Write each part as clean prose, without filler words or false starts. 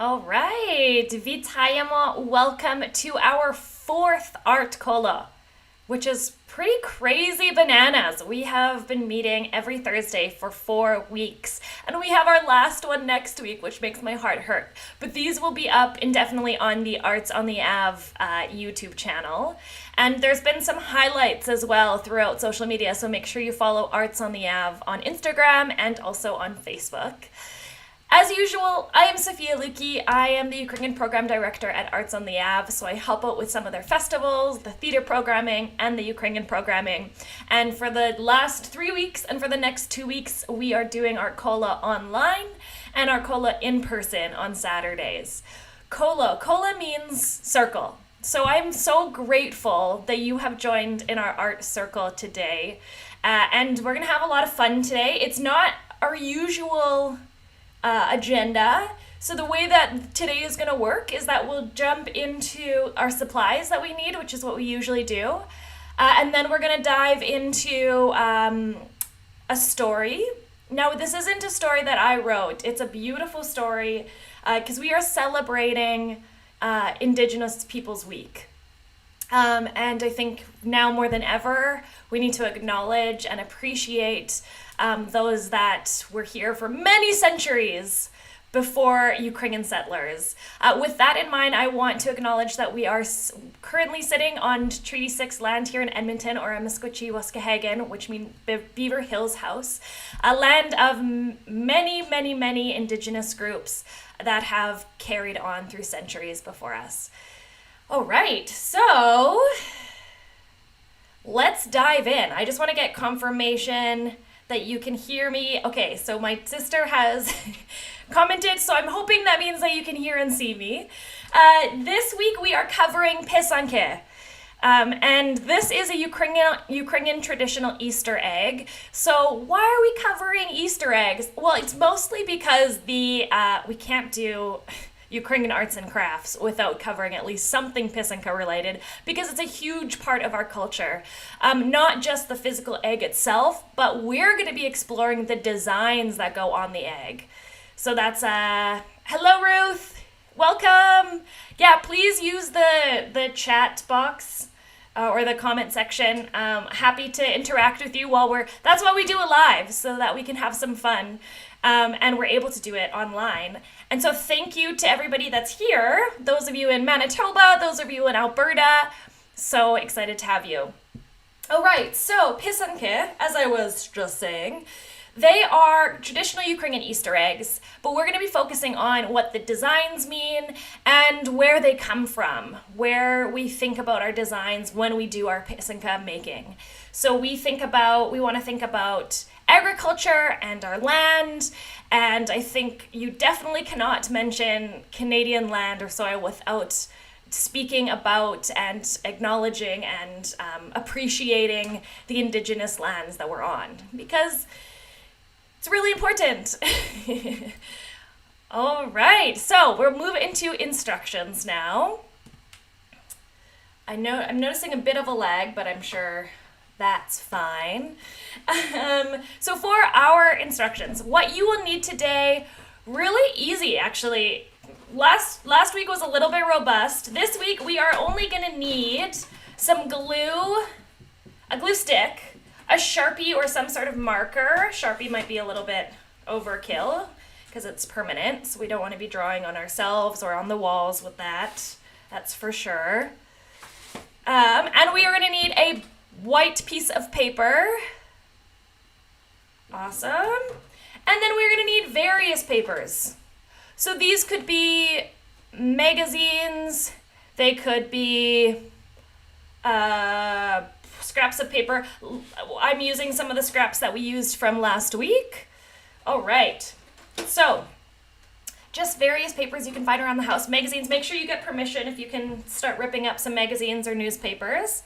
All right, Witayamo, welcome to our fourth art Kolo, which is pretty crazy bananas. We have been meeting every Thursday for 4 weeks, and we have our last one next week, which makes my heart hurt. But these will be up indefinitely on the Arts on the Ave YouTube channel. And there's been some highlights as well throughout social media, so make sure you follow Arts on the Ave on Instagram and also on Facebook. As usual, I am Sofia Lukie. I am the Ukrainian Program Director at Arts on the Ave, so I help out with some of their festivals, the theater programming, and the Ukrainian programming. And for the last 3 weeks and for the next 2 weeks, we are doing our Kola online and our Kola in person on Saturdays. Kola means circle. So I'm so grateful that you have joined in our art circle today. And we're going to have a lot of fun today. It's not our usual agenda. So the way that today is going to work is that we'll jump into our supplies that we need, which is what we usually do. And then we're going to dive into a story. Now, this isn't a story that I wrote. It's a beautiful story because we are celebrating Indigenous Peoples Week. And I think now more than ever, we need to acknowledge and appreciate those that were here for many centuries before Ukrainian settlers. With that in mind, I want to acknowledge that we are currently sitting on Treaty 6 land here in Edmonton, or Amiskwichi Waskahagan, which means Beaver Hills House, a land of many Indigenous groups that have carried on through centuries before us. All right, so let's dive in. I just want to get confirmation that you can hear me. Okay, so my sister has commented, so I'm hoping that means that you can hear and see me. This week we are covering Pysanka. And this is a Ukrainian traditional Easter egg. So why are we covering Easter eggs? Well, it's mostly because we can't do Ukrainian arts and crafts without covering at least something Pysanka related, because it's a huge part of our culture. Not just the physical egg itself, but we're going to be exploring the designs that go on the egg. So that's hello Ruth, welcome. Yeah, please use the chat box or the comment section. Happy to interact with you that's why we do it live, so that we can have some fun. And we're able to do it online. And so thank you to everybody that's here, those of you in Manitoba, those of you in Alberta. So excited to have you. All right, so Pysanky, as I was just saying, they are traditional Ukrainian Easter eggs, but we're going to be focusing on what the designs mean and where they come from, where we think about our designs when we do our Pysanka making. So we want to think about agriculture and our land, and I think you definitely cannot mention Canadian land or soil without speaking about and acknowledging and appreciating the Indigenous lands that we're on, because it's really important. All right, so we'll move into instructions now. I know I'm noticing a bit of a lag, but I'm sure that's fine. So for our instructions, what you will need today, really easy actually. Last week was a little bit robust. This week we are only going to need some glue, a glue stick, a Sharpie or some sort of marker. Sharpie might be a little bit overkill because it's permanent, so we don't want to be drawing on ourselves or on the walls with that. That's for sure. And we are going to need a white piece of paper. Awesome. And then we're going to need various papers. So these could be magazines, they could be scraps of paper. I'm using some of the scraps that we used from last week. All right, so just various papers you can find around the house. Magazines, make sure you get permission if you can start ripping up some magazines or newspapers.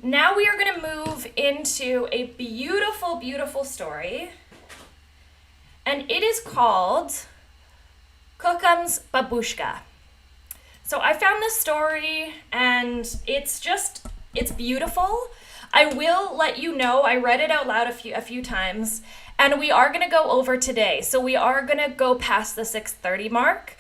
Now we are going to move into a beautiful story, and it is called Kokan's Babushka. So I found this story, and it's beautiful. I will let you know, I read it out loud a few times, And we are going to go over today. So we are going to go past the 6:30 mark.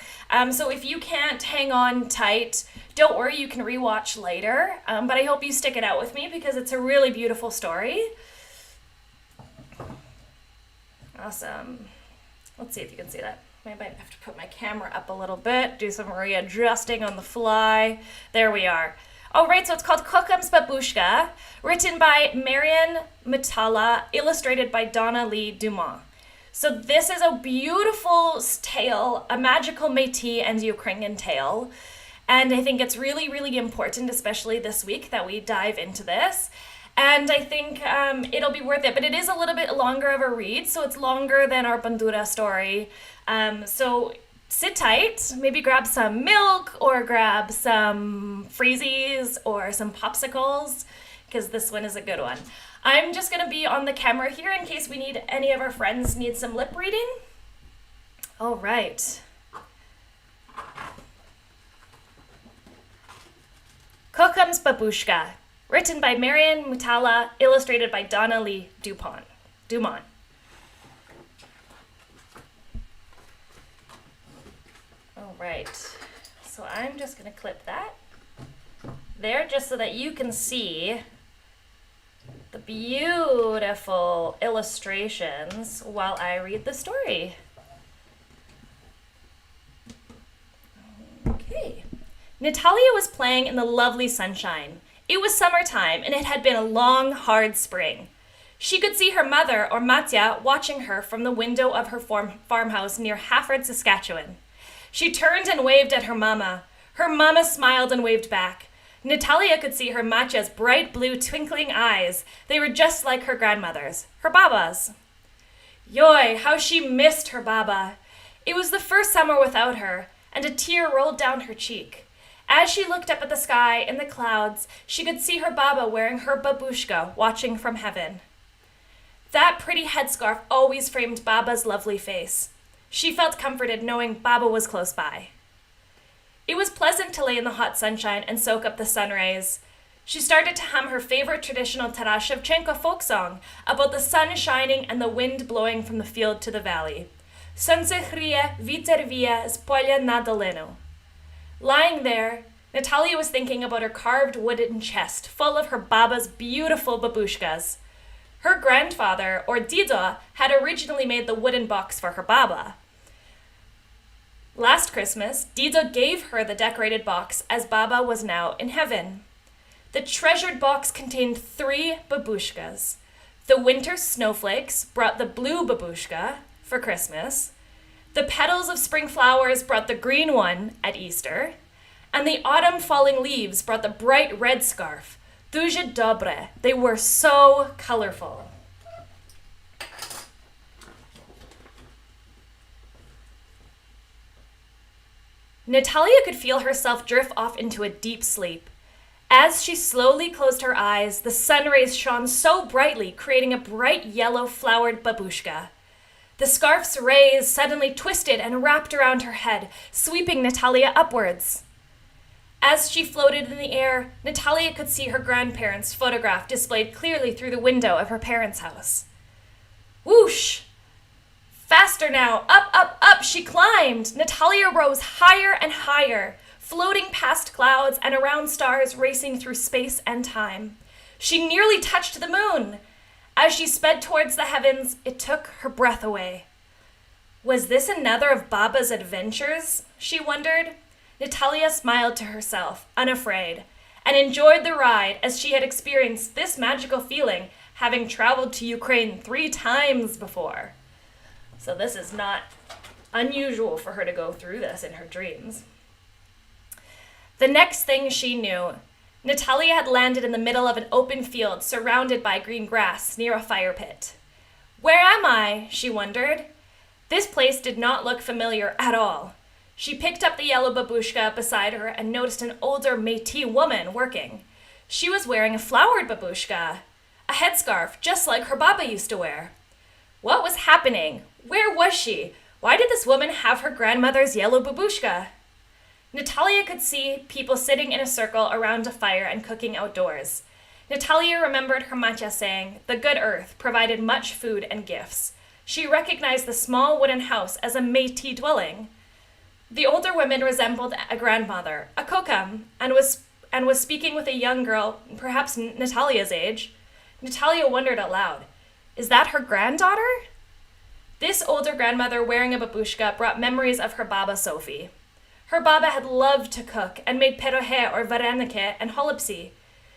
So if you can't hang on tight, don't worry, you can rewatch later. But I hope you stick it out with me because it's a really beautiful story. Awesome. Let's see if you can see that. I might have to put my camera up a little bit, do some readjusting on the fly. There we are. All right, so it's called Kokam's Babushka, written by Marian Mitala, illustrated by Donna Lee Dumont. So this is a beautiful tale, a magical Métis and Ukrainian tale. And I think it's really, really important, especially this week, that we dive into this. And I think it'll be worth it. But it is a little bit longer of a read, so it's longer than our Bandura story. So sit tight, maybe grab some milk or grab some freezies or some popsicles, because this one is a good one. I'm just going to be on the camera here in case we need any of our friends need some lip reading. All right. Kokam's Babushka, written by Marian Mitala, illustrated by Donna Lee Dumont. All right, so I'm just going to clip that there just so that you can see the beautiful illustrations while I read the story. Okay. Natalia was playing in the lovely sunshine. It was summertime, and it had been a long, hard spring. She could see her mother, or Matya, watching her from the window of her farmhouse near Hafford, Saskatchewan. She turned and waved at her mama. Her mama smiled and waved back. Natalia could see her Matya's bright blue twinkling eyes. They were just like her grandmother's, her baba's. Yoy, how she missed her baba. It was the first summer without her, and a tear rolled down her cheek. As she looked up at the sky and the clouds, she could see her baba wearing her babushka, watching from heaven. That pretty headscarf always framed Baba's lovely face. She felt comforted knowing Baba was close by. It was pleasant to lay in the hot sunshine and soak up the sun rays. She started to hum her favorite traditional Taras Shevchenko folk song about the sun shining and the wind blowing from the field to the valley. Сонце гріє, вітер віє з поля на долину. Lying there, Natalia was thinking about her carved wooden chest full of her Baba's beautiful babushkas. Her grandfather, or Dido, had originally made the wooden box for her Baba. Last Christmas, Dido gave her the decorated box as Baba was now in heaven. The treasured box contained 3 babushkas. The winter snowflakes brought the blue babushka for Christmas. The petals of spring flowers brought the green one at Easter. And the autumn falling leaves brought the bright red scarf. Дуже dobre. They were so colorful. Natalia could feel herself drift off into a deep sleep. As she slowly closed her eyes, the sun rays shone so brightly, creating a bright yellow flowered babushka. The scarf's rays suddenly twisted and wrapped around her head, sweeping Natalia upwards. As she floated in the air, Natalia could see her grandparents' photograph displayed clearly through the window of her parents' house. Whoosh! Faster now! Up, up, up! She climbed! Natalia rose higher and higher, floating past clouds and around stars racing through space and time. She nearly touched the moon. As she sped towards the heavens, it took her breath away. Was this another of Baba's adventures? She wondered. Natalia smiled to herself, unafraid, and enjoyed the ride as she had experienced this magical feeling, having traveled to Ukraine 3 times before. So this is not unusual for her to go through this in her dreams. The next thing she knew, Natalia had landed in the middle of an open field surrounded by green grass near a fire pit. Where am I? She wondered. This place did not look familiar at all. She picked up the yellow babushka beside her and noticed an older Métis woman working. She was wearing a flowered babushka, a headscarf just like her Baba used to wear. What was happening? Where was she? Why did this woman have her grandmother's yellow babushka? Natalia could see people sitting in a circle around a fire and cooking outdoors. Natalia remembered her Matya saying, "The good earth provided much food and gifts." She recognized the small wooden house as a Métis dwelling. The older woman resembled a grandmother, a kokam, and was speaking with a young girl, perhaps Natalia's age. Natalia wondered aloud, is that her granddaughter? This older grandmother wearing a babushka brought memories of her baba Sophie. Her baba had loved to cook and made perohe or varenike and holopsy.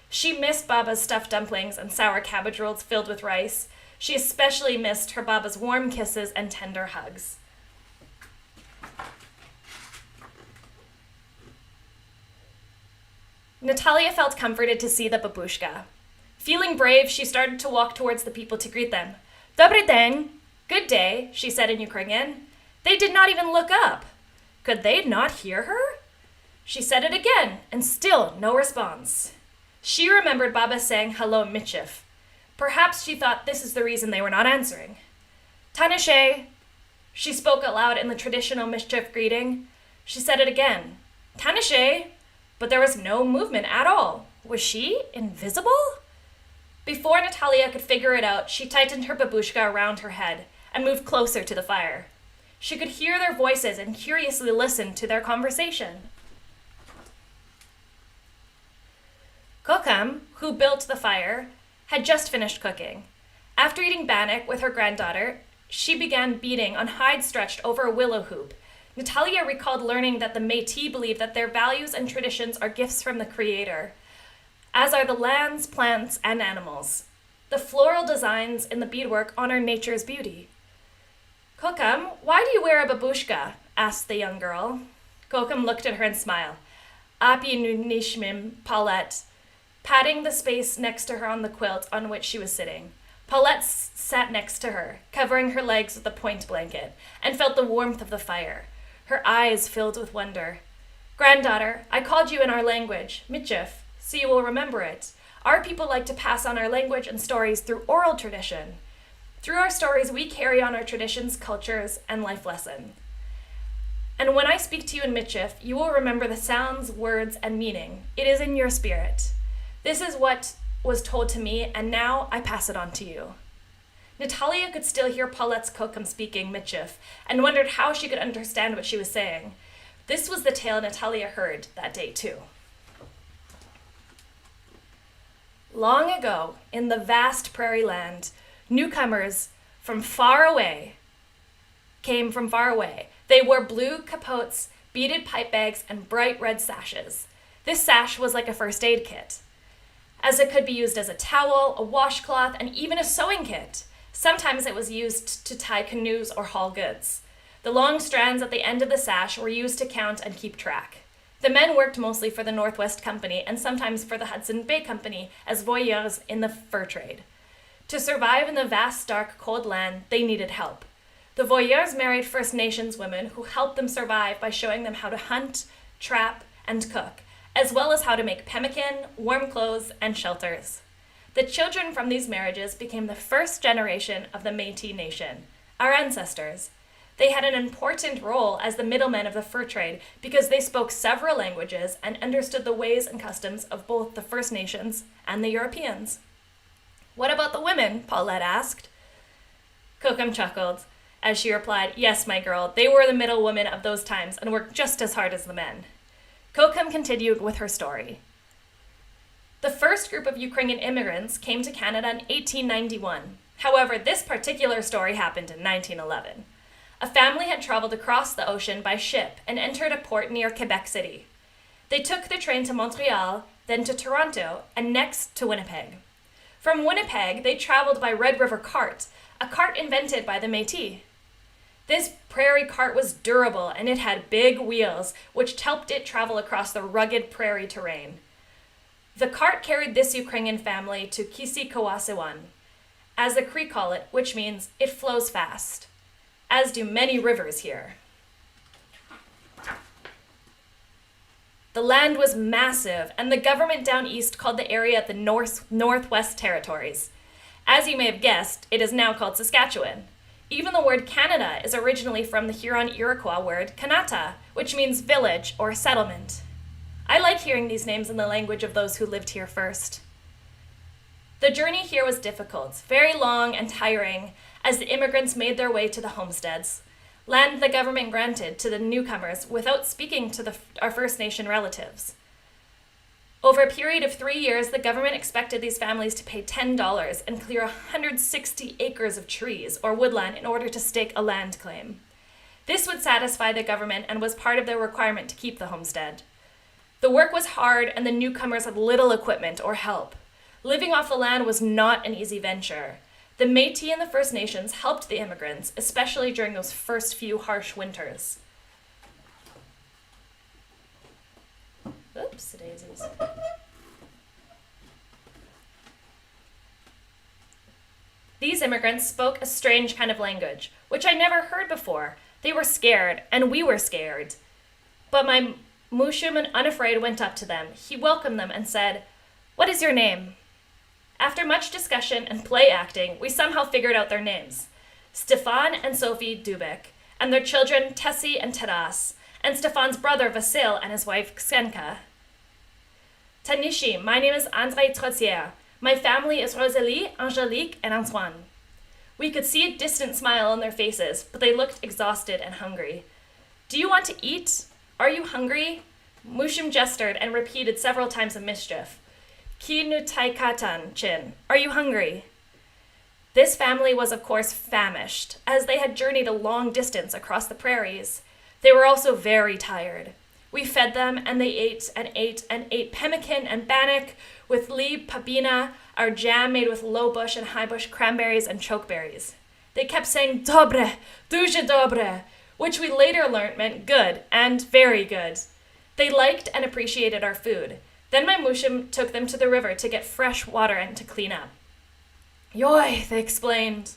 She missed baba's stuffed dumplings and sour cabbage rolls filled with rice. She especially missed her baba's warm kisses and tender hugs. Natalia felt comforted to see the babushka. Feeling brave, she started to walk towards the people to greet them. Dobry den, good day, she said in Ukrainian. They did not even look up. Could they not hear her? She said it again, and still no response. She remembered Baba saying hello Mitchif. Perhaps she thought this is the reason they were not answering. Tanishe, she spoke aloud in the traditional Mitchif greeting. She said it again. Tanishe, but there was no movement at all. Was she invisible? Before Natalia could figure it out, she tightened her babushka around her head and moved closer to the fire. She could hear their voices and curiously listened to their conversation. Kokam, who built the fire, had just finished cooking. After eating bannock with her granddaughter, she began beating on hide stretched over a willow hoop. Natalia recalled learning that the Métis believe that their values and traditions are gifts from the Creator, as are the lands, plants, and animals. The floral designs in the beadwork honor nature's beauty. Kokam, why do you wear a babushka? Asked the young girl. Kokam looked at her and smiled. Api nishmim, Paulette, patting the space next to her on the quilt on which she was sitting. Paulette sat next to her, covering her legs with a point blanket, and felt the warmth of the fire. Her eyes filled with wonder. Granddaughter, I called you in our language, Mitchif, so you will remember it. Our people like to pass on our language and stories through oral tradition. Through our stories, we carry on our traditions, cultures, and life lessons. And when I speak to you in Mitchif, you will remember the sounds, words, and meaning. It is in your spirit. This is what was told to me, and now I pass it on to you. Natalia could still hear Paulette's Kokam speaking Mitchif, and wondered how she could understand what she was saying. This was the tale Natalia heard that day too. Long ago, in the vast prairie land, newcomers from far away came from far away. They wore blue capotes, beaded pipe bags, and bright red sashes. This sash was like a first aid kit, as it could be used as a towel, a washcloth, and even a sewing kit. Sometimes it was used to tie canoes or haul goods. The long strands at the end of the sash were used to count and keep track. The men worked mostly for the Northwest Company and sometimes for the Hudson Bay Company as voyeurs in the fur trade. To survive in the vast, dark, cold land, they needed help. The voyeurs married First Nations women who helped them survive by showing them how to hunt, trap, and cook, as well as how to make pemmican, warm clothes, and shelters. The children from these marriages became the first generation of the Métis Nation, our ancestors. They had an important role as the middlemen of the fur trade because they spoke several languages and understood the ways and customs of both the First Nations and the Europeans. What about the women? Paulette asked. Kokam chuckled as she replied, yes, my girl, they were the middlewomen of those times and worked just as hard as the men. Kokam continued with her story. The first group of Ukrainian immigrants came to Canada in 1891. However, this particular story happened in 1911. A family had traveled across the ocean by ship and entered a port near Quebec City. They took the train to Montreal, then to Toronto, and next to Winnipeg. From Winnipeg, they traveled by Red River cart, a cart invented by the Métis. This prairie cart was durable and it had big wheels, which helped it travel across the rugged prairie terrain. The cart carried this Ukrainian family to Kisikowasewan, as the Cree call it, which means it flows fast, as do many rivers here. The land was massive, and the government down east called the area the Northwest Territories. As you may have guessed, it is now called Saskatchewan. Even the word Canada is originally from the Huron-Iroquois word Kanata, which means village or settlement. I like hearing these names in the language of those who lived here first. The journey here was difficult, very long and tiring, as the immigrants made their way to the homesteads, land the government granted to the newcomers without speaking to our First Nation relatives. Over a period of 3 years, the government expected these families to pay $10 and clear 160 acres of trees or woodland in order to stake a land claim. This would satisfy the government and was part of their requirement to keep the homestead. The work was hard and the newcomers had little equipment or help. Living off the land was not an easy venture. The Métis and the First Nations helped the immigrants, especially during those first few harsh winters. Oops, daisies. These immigrants spoke a strange kind of language, which I never heard before. They were scared, and we were scared. But my Mushum, unafraid, went up to them. He welcomed them and said, "What is your name?" After much discussion and play acting, we somehow figured out their names. Stefan and Sophie Dubek, and their children Tessie and Taras, and Stefan's brother Vasil and his wife Pysanka. Tanishi, my name is André Trottier. My family is Rosalie, Angelique, and Antoine. We could see a distant smile on their faces, but they looked exhausted and hungry. "Do you want to eat? Are you hungry?" Mushum gestured and repeated several times in mischief. "Ki nu tai katan, Chin. Are you hungry?" This family was, of course, famished, as they had journeyed a long distance across the prairies. They were also very tired. We fed them, and they ate and ate and ate pemmican and bannock with lieb pabina, our jam made with low bush and high bush cranberries and chokeberries. They kept saying dobre, duże dobre, which we later learnt meant good and very good. They liked and appreciated our food. Then my Mushum took them to the river to get fresh water and to clean up. "Yoy," they exclaimed.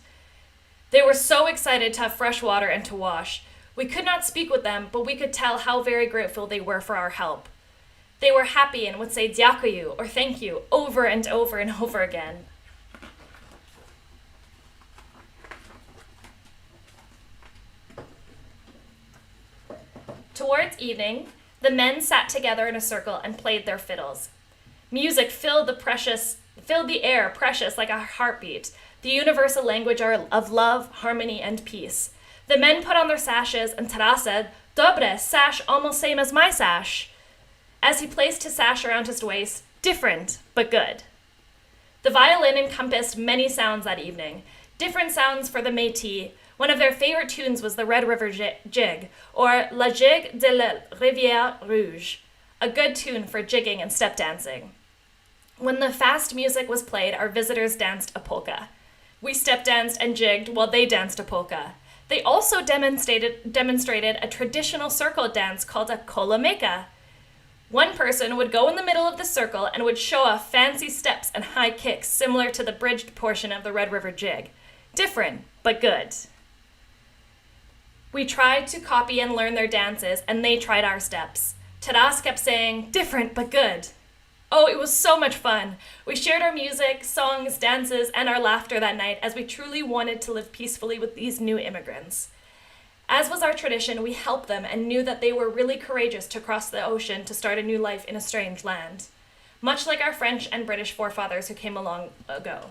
They were so excited to have fresh water and to wash. We could not speak with them, but we could tell how very grateful they were for our help. They were happy and would say "Dziękuję" or "thank you" over and over and over again. Towards evening, the men sat together in a circle and played their fiddles. Music filled the air precious like a heartbeat, the universal language of love, harmony, and peace. The men put on their sashes, and Taras said, "Dobre, sash almost same as my sash." As he placed his sash around his waist, different, but good. The violin encompassed many sounds that evening, different sounds for the Métis. One of their favorite tunes was the Red River Jig, or La Gigue de la Rivière Rouge, a good tune for jigging and step dancing. When the fast music was played, our visitors danced a polka. We step danced and jigged while they danced a polka. They also demonstrated a traditional circle dance called a Kolo. One person would go in the middle of the circle and would show off fancy steps and high kicks similar to the bridged portion of the Red River Jig. Different, but good. We tried to copy and learn their dances, and they tried our steps. Taras kept saying, "Different, but good." Oh, it was so much fun. We shared our music, songs, dances, and our laughter that night as we truly wanted to live peacefully with these new immigrants. As was our tradition, we helped them and knew that they were really courageous to cross the ocean to start a new life in a strange land, much like our French and British forefathers who came long ago.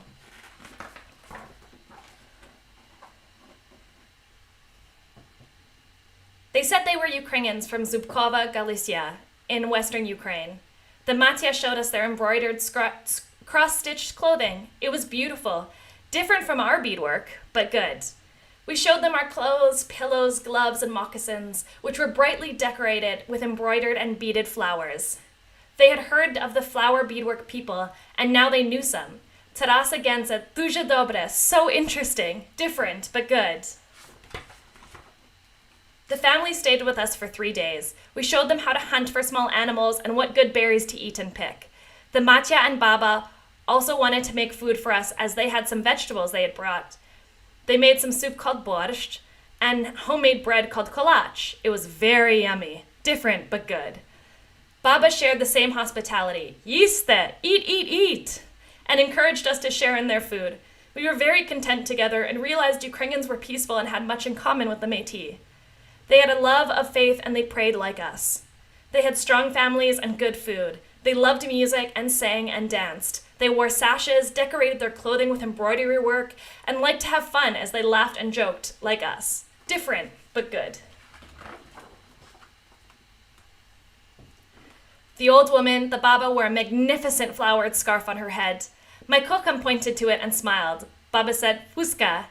They said they were Ukrainians from Zubkova, Galicia, in western Ukraine. The Matya showed us their embroidered cross-stitched clothing. It was beautiful, different from our beadwork, but good. We showed them our clothes, pillows, gloves, and moccasins, which were brightly decorated with embroidered and beaded flowers. They had heard of the flower beadwork people, and now they knew some. Taras again said, "Duże dobre," so interesting, different, but good. The family stayed with us for 3 days. We showed them how to hunt for small animals and what good berries to eat and pick. The Matya and Baba also wanted to make food for us as they had some vegetables they had brought. They made some soup called borscht and homemade bread called collage. It was very yummy, different but good. Baba shared the same hospitality, "Yiste, eat," and encouraged us to share in their food. We were very content together and realized Ukrainians were peaceful and had much in common with the Métis. They had a love of faith and they prayed like us. They had strong families and good food. They loved music and sang and danced. They wore sashes, decorated their clothing with embroidery work, and liked to have fun as they laughed and joked like us. Different, but good. The old woman, the baba, wore a magnificent flowered scarf on her head. My kokam pointed to it and smiled. Baba said, "Fuska."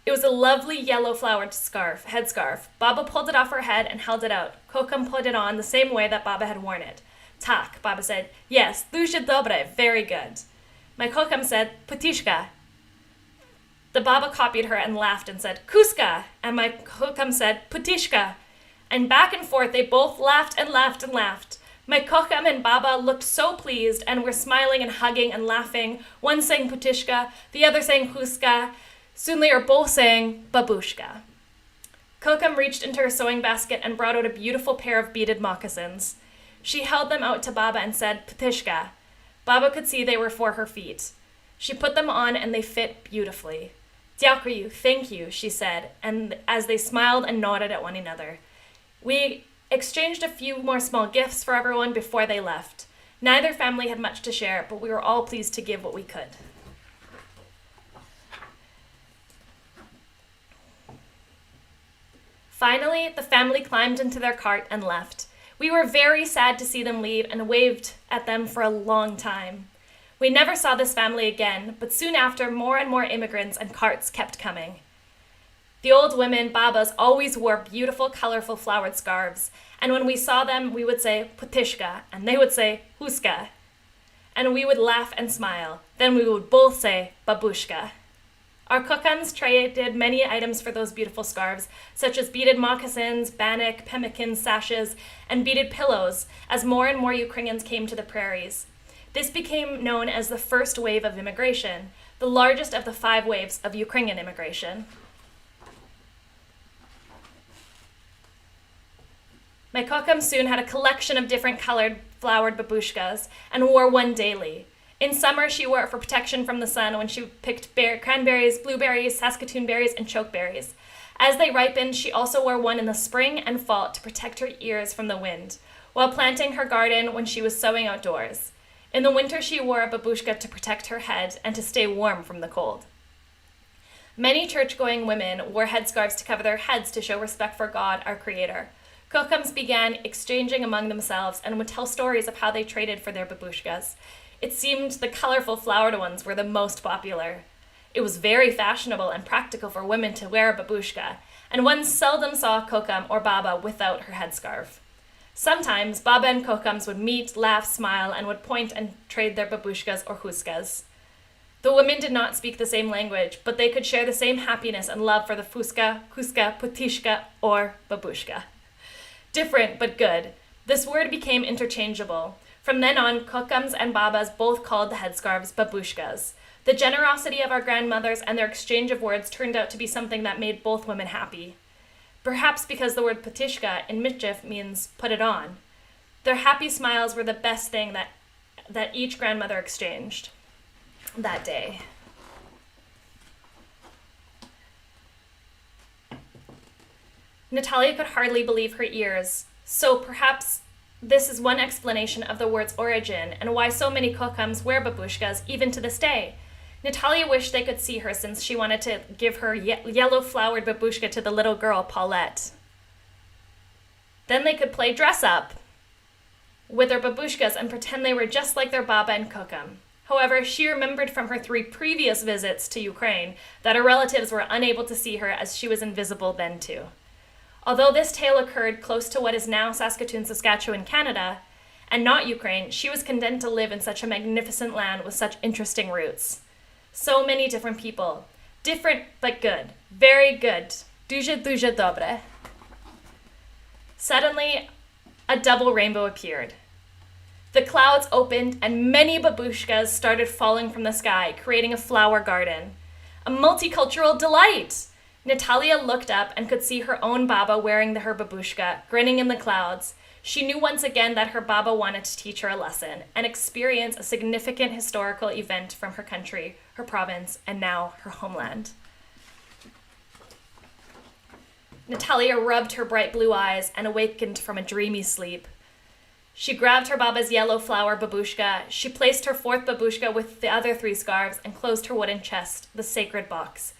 It was a lovely yellow flowered headscarf. Baba pulled it off her head and held it out. Kokam put it on the same way that Baba had worn it. "Tak," Baba said. "Yes, duże dobre, very good." My kokam said, "Putishka." The Baba copied her and laughed and said, "Kuska," and my kokam said, "Putishka." And back and forth they both laughed and laughed and laughed. My kokam and Baba looked so pleased and were smiling and hugging and laughing, one saying Putishka, the other saying Kuska. Soon they were both saying babushka. Kokam reached into her sewing basket and brought out a beautiful pair of beaded moccasins. She held them out to Baba and said, "Putishka." Baba could see they were for her feet. She put them on and they fit beautifully. "Dziękuję, thank you," she said, and as they smiled and nodded at one another. We exchanged a few more small gifts for everyone before they left. Neither family had much to share, but we were all pleased to give what we could. Finally, the family climbed into their cart and left. We were very sad to see them leave and waved at them for a long time. We never saw this family again, but soon after, more and more immigrants and carts kept coming. The old women, babas, always wore beautiful, colorful flowered scarves, and when we saw them, we would say Putishka, and they would say Huska. And we would laugh and smile. Then we would both say Babushka. Our kokams traded many items for those beautiful scarves, such as beaded moccasins, bannock, pemmican sashes, and beaded pillows, as more and more Ukrainians came to the prairies. This became known as the first wave of immigration, the largest of the 5 waves of Ukrainian immigration. My kokam soon had a collection of different colored flowered babushkas and wore one daily. In summer, she wore it for protection from the sun when she picked cranberries, blueberries, Saskatoon berries, and chokeberries. As they ripened, she also wore one in the spring and fall to protect her ears from the wind, while planting her garden when she was sewing outdoors. In the winter, she wore a babushka to protect her head and to stay warm from the cold. Many church-going women wore headscarves to cover their heads to show respect for God, our Creator. Kokams began exchanging among themselves and would tell stories of how they traded for their babushkas. It seemed the colorful flowered ones were the most popular. It was very fashionable and practical for women to wear a babushka, and one seldom saw a kokam or baba without her headscarf. Sometimes baba and kokams would meet, laugh, smile, and would point and trade their babushkas or huskas. The women did not speak the same language, but they could share the same happiness and love for the fuska, kuska, putishka, or babushka. Different, but good. This word became interchangeable. From then on, kokams and babas both called the headscarves babushkas. The generosity of our grandmothers and their exchange of words turned out to be something that made both women happy. Perhaps because the word putishka in Mitchif means put it on. Their happy smiles were the best thing that each grandmother exchanged that day. Natalia could hardly believe her ears, so perhaps this is one explanation of the word's origin and why so many kokams wear babushkas even to this day. Natalia wished they could see her since she wanted to give her yellow flowered babushka to the little girl, Paulette. Then they could play dress up with their babushkas and pretend they were just like their baba and kokam. However, she remembered from her 3 previous visits to Ukraine that her relatives were unable to see her as she was invisible then too. Although this tale occurred close to what is now Saskatoon, Saskatchewan, Canada, and not Ukraine, she was content to live in such a magnificent land with such interesting roots. So many different people. Different, but good. Very good. Duże dobre. Suddenly, a double rainbow appeared. The clouds opened and many babushkas started falling from the sky, creating a flower garden. A multicultural delight! Natalia looked up and could see her own baba wearing her babushka, grinning in the clouds. She knew once again that her baba wanted to teach her a lesson and experience a significant historical event from her country, her province, and now her homeland. Natalia rubbed her bright blue eyes and awakened from a dreamy sleep. She grabbed her Baba's yellow flower babushka. She placed her fourth babushka with the other 3 scarves and closed her wooden chest, the sacred box,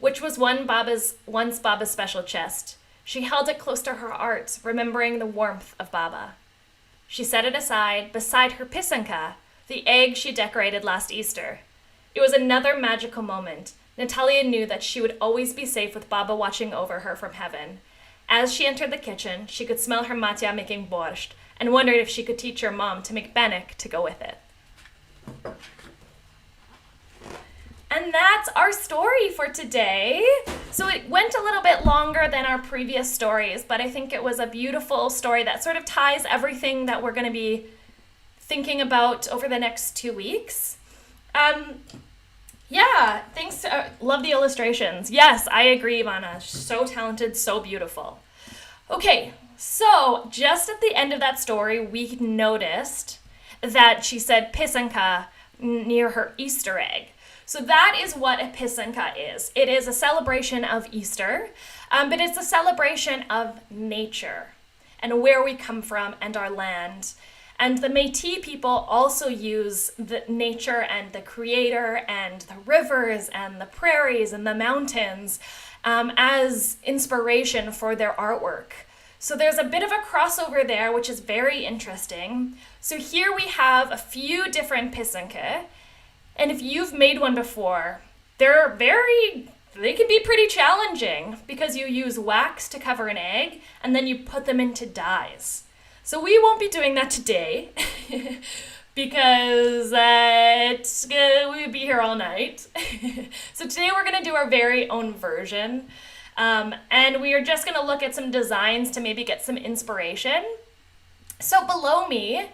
which was once Baba's special chest. She held it close to her heart, remembering the warmth of Baba. She set it aside beside her Pysanka, the egg she decorated last Easter. It was another magical moment. Natalia knew that she would always be safe with Baba watching over her from heaven. As she entered the kitchen, she could smell her Matya making borscht and wondered if she could teach her mom to make bannock to go with it. And that's our story for today. So it went a little bit longer than our previous stories, but I think it was a beautiful story that sort of ties everything that we're going to be thinking about over the next 2 weeks. Yeah, thanks. Love the illustrations. Yes, I agree, Ivana. So talented, so beautiful. Okay, so just at the end of that story, we noticed that she said Pysanka near her Easter egg. So that is what a Pysanka is. It is a celebration of Easter, but it's a celebration of nature and where we come from and our land. And the Métis people also use the nature and the creator and the rivers and the prairies and the mountains as inspiration for their artwork. So there's a bit of a crossover there, which is very interesting. So here we have a few different Pysanka. And if you've made one before, they can be pretty challenging because you use wax to cover an egg and then you put them into dyes. So we won't be doing that today because we would be here all night. So today we're going to do our very own version. And we are just going to look at some designs to maybe get some inspiration. So below me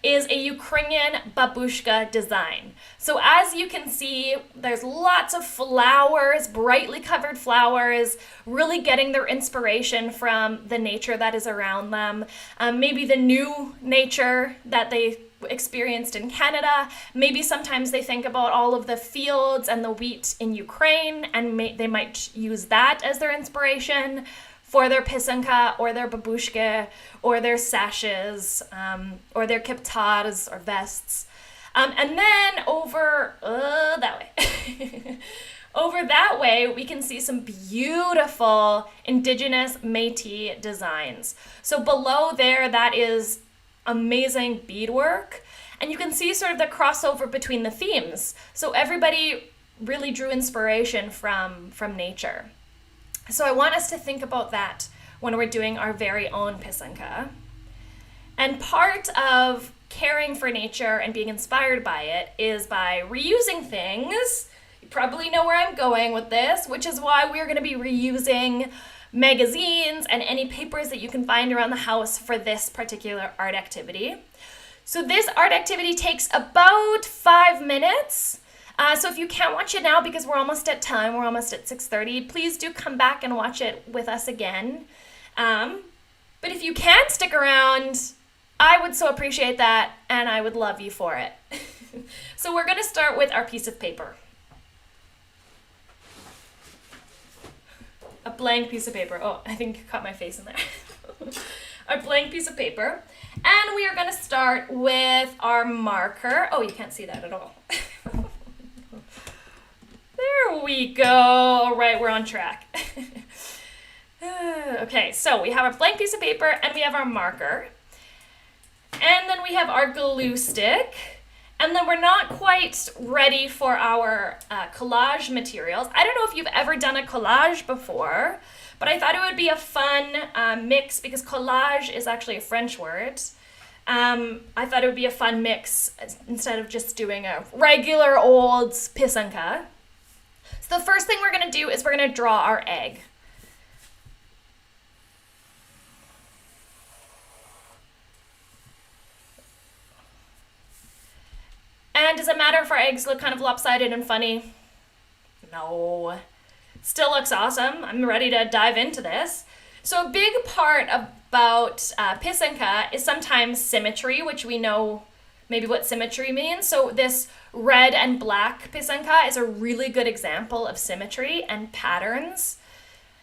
is a Ukrainian babushka design. So as you can see, there's lots of flowers, brightly covered flowers, really getting their inspiration from the nature that is around them. Maybe the new nature that they experienced in Canada. Maybe sometimes they think about all of the fields and the wheat in Ukraine, and they might use that as their inspiration for their Pysanka or their babushka or their sashes or their kiptars or vests. And then over that way, over that way, we can see some beautiful indigenous Métis designs. So below there, that is amazing beadwork. And you can see sort of the crossover between the themes. So everybody really drew inspiration from nature. So I want us to think about that when we're doing our very own Pysanka. And part of caring for nature and being inspired by it is by reusing things. You probably know where I'm going with this, which is why we're going to be reusing magazines and any papers that you can find around the house for this particular art activity. So this art activity takes about 5 minutes. So if you can't watch it now because we're almost at time, we're almost at 6:30, please do come back and watch it with us again. But if you can stick around, I would so appreciate that, and I would love you for it. So we're going to start with our piece of paper. A blank piece of paper. Oh, I think you caught my face in there. Our blank piece of paper. And we are going to start with our marker. Oh, you can't see that at all. There we go. All right, we're on track. Okay, so we have our blank piece of paper and we have our marker. And then we have our glue stick. And then we're not quite ready for our collage materials. I don't know if you've ever done a collage before, but I thought it would be a fun mix because collage is actually a French word. I thought it would be a fun mix instead of just doing a regular old Pysanka. So the first thing we're going to do is we're going to draw our egg. And does it matter if our eggs look kind of lopsided and funny? No. Still looks awesome. I'm ready to dive into this. So a big part about Pysanka is sometimes symmetry, which we know maybe what symmetry means. So this red and black Pysanka is a really good example of symmetry and patterns.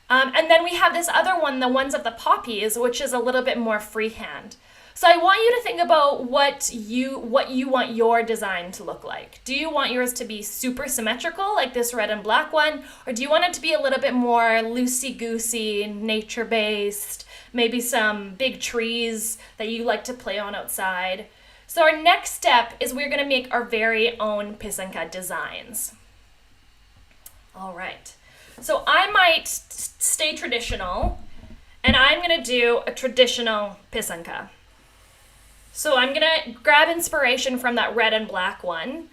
And then we have this other one, the ones of the poppies, which is a little bit more freehand. So I want you to think about what you want your design to look like. Do you want yours to be super symmetrical, like this red and black one? Or do you want it to be a little bit more loosey-goosey, nature-based, maybe some big trees that you like to play on outside? So our next step is we're gonna make our very own Pysanka designs. All right, so I might stay traditional, and I'm gonna do a traditional Pysanka. So I'm gonna grab inspiration from that red and black one,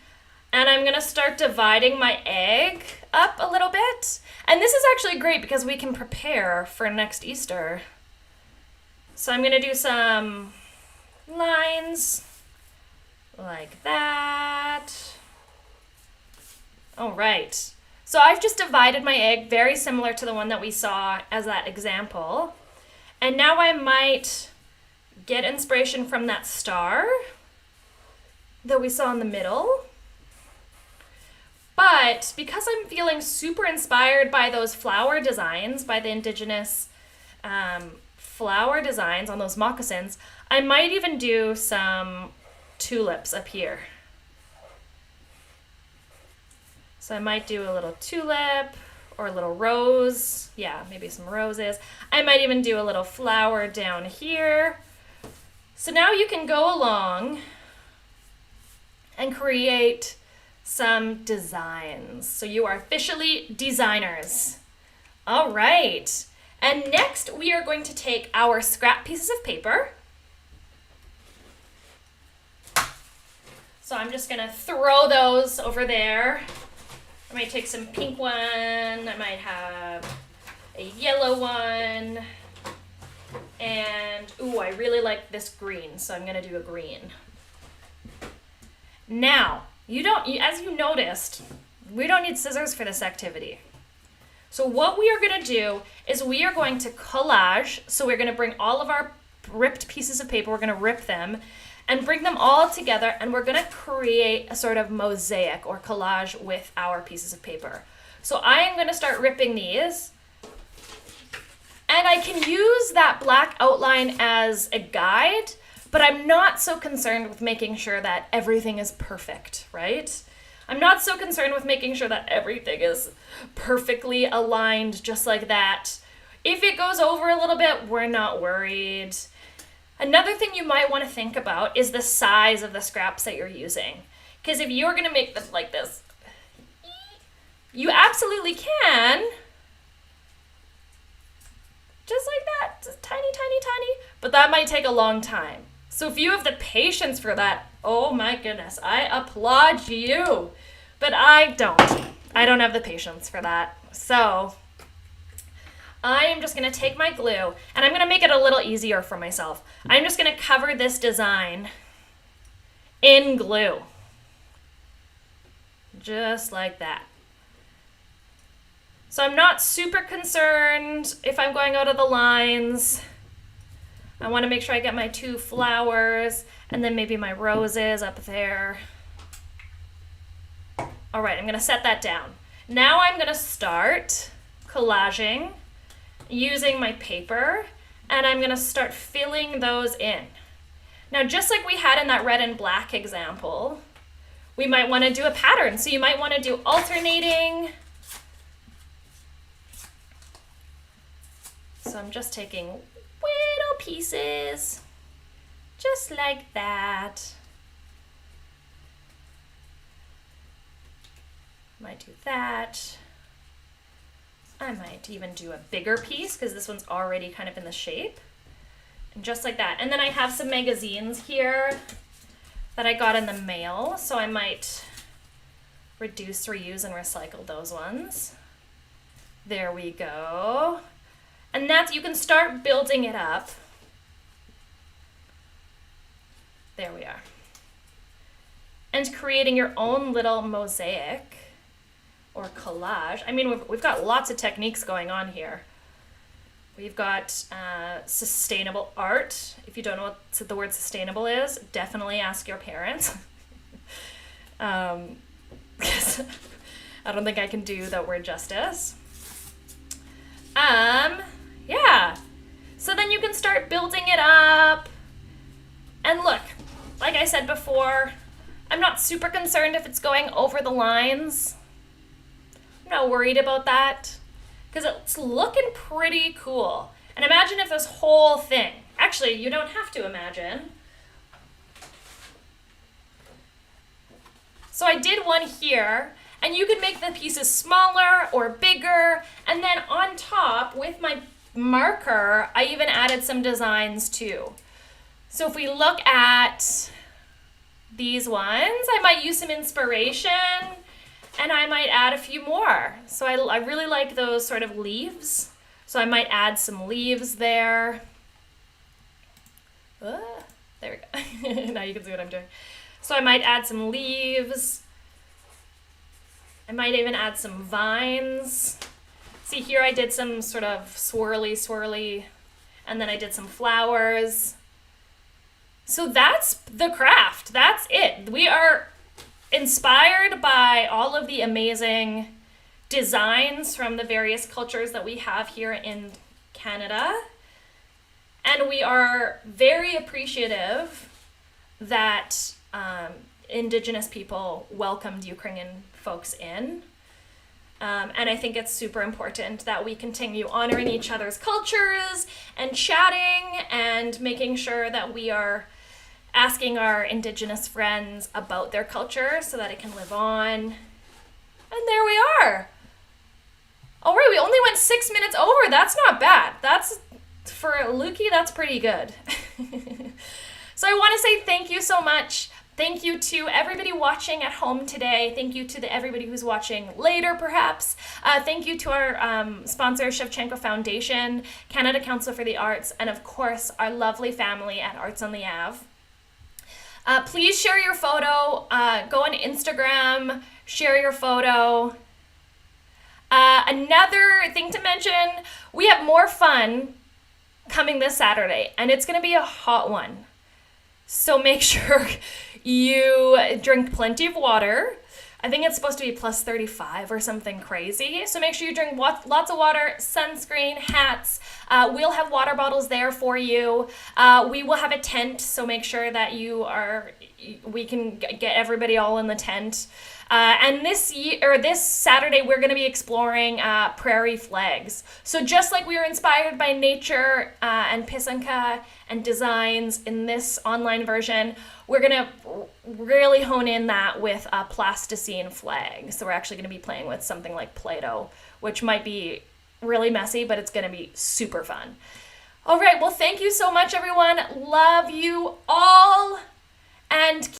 and I'm gonna start dividing my egg up a little bit. And this is actually great because we can prepare for next Easter. So I'm gonna do some lines like that. All right. So I've just divided my egg, very similar to the one that we saw as that example. And now I might get inspiration from that star that we saw in the middle. But because I'm feeling super inspired by those flower designs, by the indigenous flower designs on those moccasins, I might even do some tulips up here. So I might do a little tulip or a little rose. Yeah, maybe some roses. I might even do a little flower down here. So now you can go along and create some designs. So you are officially designers. All right. And next we are going to take our scrap pieces of paper. So I'm just gonna throw those over there. I might take some pink one. I might have a yellow one. And, ooh, I really like this green, so I'm gonna do a green. Now, as you noticed, we don't need scissors for this activity. So what we are gonna do is we are going to collage. So we're gonna bring all of our ripped pieces of paper, we're gonna rip them and bring them all together, and we're gonna create a sort of mosaic or collage with our pieces of paper. So I am gonna start ripping these. And I can use that black outline as a guide, but I'm not so concerned with making sure that everything is perfect, right? I'm not so concerned with making sure that everything is perfectly aligned just like that. If it goes over a little bit, we're not worried. Another thing you might want to think about is the size of the scraps that you're using. Because if you're gonna make them like this, you absolutely can. Just like that, just tiny, tiny, tiny. But that might take a long time. So if you have the patience for that, oh my goodness, I applaud you. But I don't have the patience for that. So I am just gonna take my glue and I'm gonna make it a little easier for myself. I'm just gonna cover this design in glue. Just like that. So I'm not super concerned if I'm going out of the lines. I want to make sure I get my two flowers and then maybe my roses up there. All right, I'm going to set that down. Now I'm going to start collaging using my paper, and I'm going to start filling those in. Now, just like we had in that red and black example, we might want to do a pattern. So you might want to do alternating. So I'm just taking little pieces, just like that. Might do that. I might even do a bigger piece because this one's already kind of in the shape. And just like that. And then I have some magazines here that I got in the mail, so I might reduce, reuse, and recycle those ones. There we go. And that's, you can start building it up. There we are. And creating your own little mosaic or collage. I mean, we've got lots of techniques going on here. We've got sustainable art. If you don't know what the word sustainable is, definitely ask your parents. 'Cause I don't think I can do that word justice. Yeah. So then you can start building it up. And look, like I said before, I'm not super concerned if it's going over the lines. I'm not worried about that because it's looking pretty cool. And imagine if this whole thing, actually, you don't have to imagine. So I did one here, and you could make the pieces smaller or bigger, and then on top with my marker, I even added some designs too. So if we look at these ones, I might use some inspiration, and I might add a few more. So I really like those sort of leaves. So I might add some leaves there. There we go. Now you can see what I'm doing. So I might add some leaves. I might even add some vines. See here I did some sort of swirly, and then I did some flowers. So that's the craft. That's it. We are inspired by all of the amazing designs from the various cultures that we have here in Canada. And we are very appreciative that Indigenous people welcomed Ukrainian folks in. And I think it's super important that we continue honoring each other's cultures and chatting and making sure that we are asking our Indigenous friends about their culture so that it can live on. And there we are. All right, we only went 6 minutes over. That's not bad. That's, for Lukie, that's pretty good. So I want to say thank you so much. Thank you to everybody watching at home today. Thank you to everybody who's watching later, perhaps. Thank you to our sponsor, Shevchenko Foundation, Canada Council for the Arts, and of course, our lovely family at Arts on the Ave. Please share your photo. Go on Instagram, share your photo. Another thing to mention, we have more fun coming this Saturday, and it's going to be a hot one. So make sure you drink plenty of water. I think it's supposed to be plus 35 or something crazy. So make sure you drink lots of water, sunscreen, hats. We'll have water bottles there for you. We will have a tent, so make sure that we can get everybody all in the tent. And this Saturday, we're going to be exploring prairie flags. So just like we were inspired by nature and Pysanka and designs in this online version, we're going to really hone in that with a plasticine flag. So we're actually going to be playing with something like Play-Doh, which might be really messy, but it's going to be super fun. All right, well, thank you so much, everyone. Love you all. And